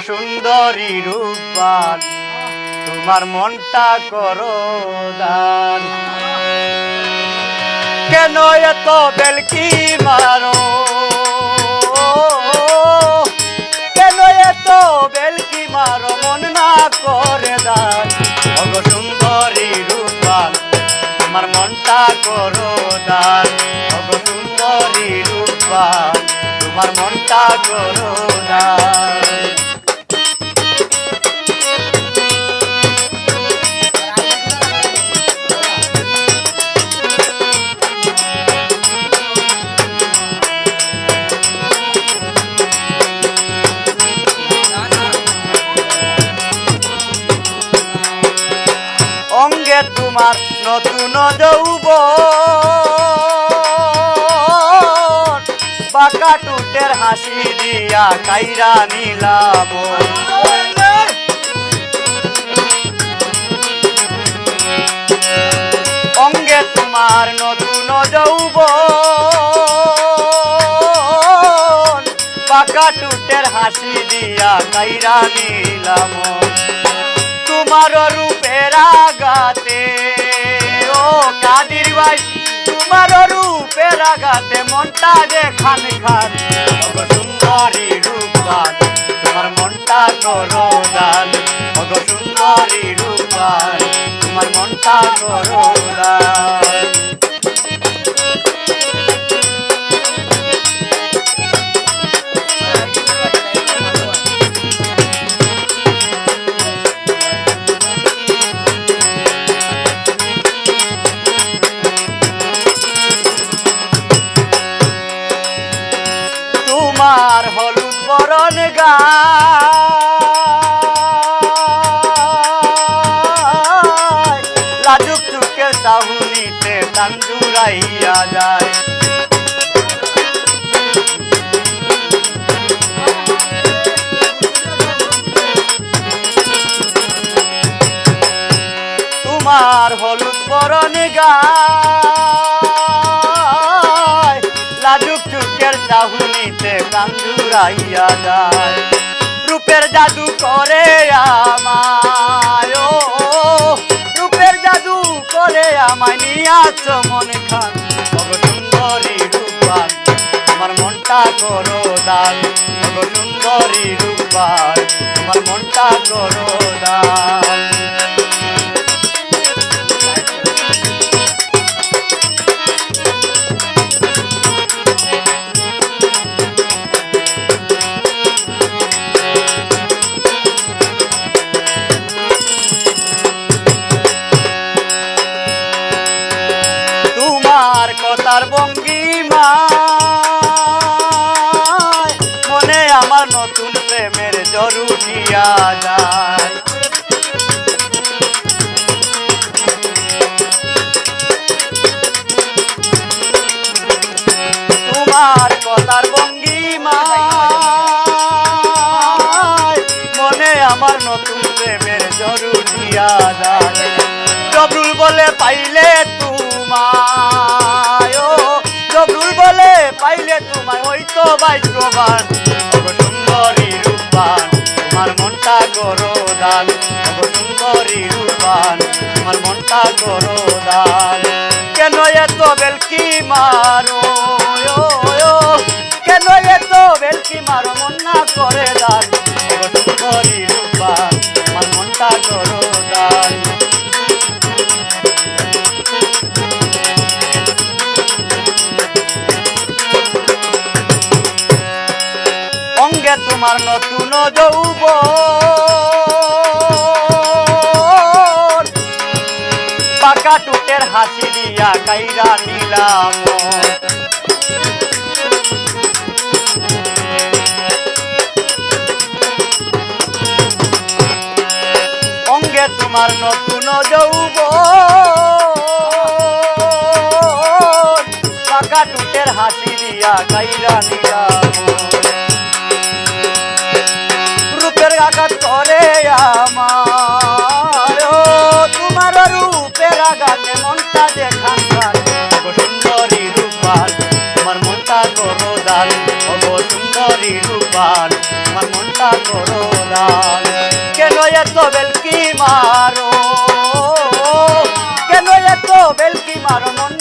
সুন্দরী রূপবান তোমার মনটা করো দান। কেন এত বেলকি মারো, কেন এত বেলকি মারো মন না করে দান। ওগো সুন্দরী রূপবান তোমার মনটা করো দান। ওগো সুন্দরী রূপবান তোমার মনটা করো দান। অঙ্গে তোমার নতুন যৌবন, বাঁকা টুটের হাসি দিয়া কাইরা নিলাম। অঙ্গে তোমার নতুন যৌবন, বাঁকা টুটের হাসি দিয়া কাইরা নিলাম। তোমার রূপের আঘাতে ও কাদির ভাই, তোমার রূপের আঘাতে মনটা যে খান খান। ওগো সুন্দরী রূপবান তোমার মনটা করো দান। ওগো সুন্দরী রূপবান তোমার মনটা করো দান। তোমার হলুদ বরণ গায়, লাজুক চুকের চাহুনিতে প্রাণ জুড়াইয়া যায়। তোমার হলুদ বরণ গায়, লাজুক চুকের চাহুনিতে প্রাণ জুড়াইয়া যায়। রূপের জাদু করে আমায়, ও রূপের জাদু করে আমায় নিয়াছ মন খান। ওগো সুন্দরী রূপবান তোমার মনটা করো দান। ওগো সুন্দরী রূপবান তোমার মনটা করো দান। কথার ভঙ্গিমায় মনে আমার নতুন প্রেমের জ্বর উঠিয়া যায়। তোমার কথার ভঙ্গিমায় মনে আমার নতুন প্রেমের জ্বর উঠিয়া যায়। জবরুল বলে পাইলে তোমায়, ও জবরুল বলে পাইলে তোমায় হইতো ভাগ্যবান। ওগো সুন্দরী রূপবান তোমার মনটা করো দান। ওগো সুন্দরী রূপবান তোমার মনটা করো দান। কেন এত বেলকি মারো, কেন এত বেলকি মারো মন না করে দান। ওগো সুন্দরী রূপবান তোমার মনটা করো দান। অঙ্গে তোমার নতুন যৌবন, বাঁকা টুটের হাসি দিয়া কাইরা নিলাম। অঙ্গে তোমার নতুন যৌবন, বাঁকা টুটের হাসি দিয়া কাইরা নিলাম। রূপের আঘাত করে আমার, তোমার রূপের আঘাতে মনটা যে খান খান। সুন্দরী রূপবান তোমার মনটা করো দান। দান ওগো সুন্দরী রূপবান আমার মনটা করো দান কেন এত বেলকি মারো কেন এত বেলকি মারো মন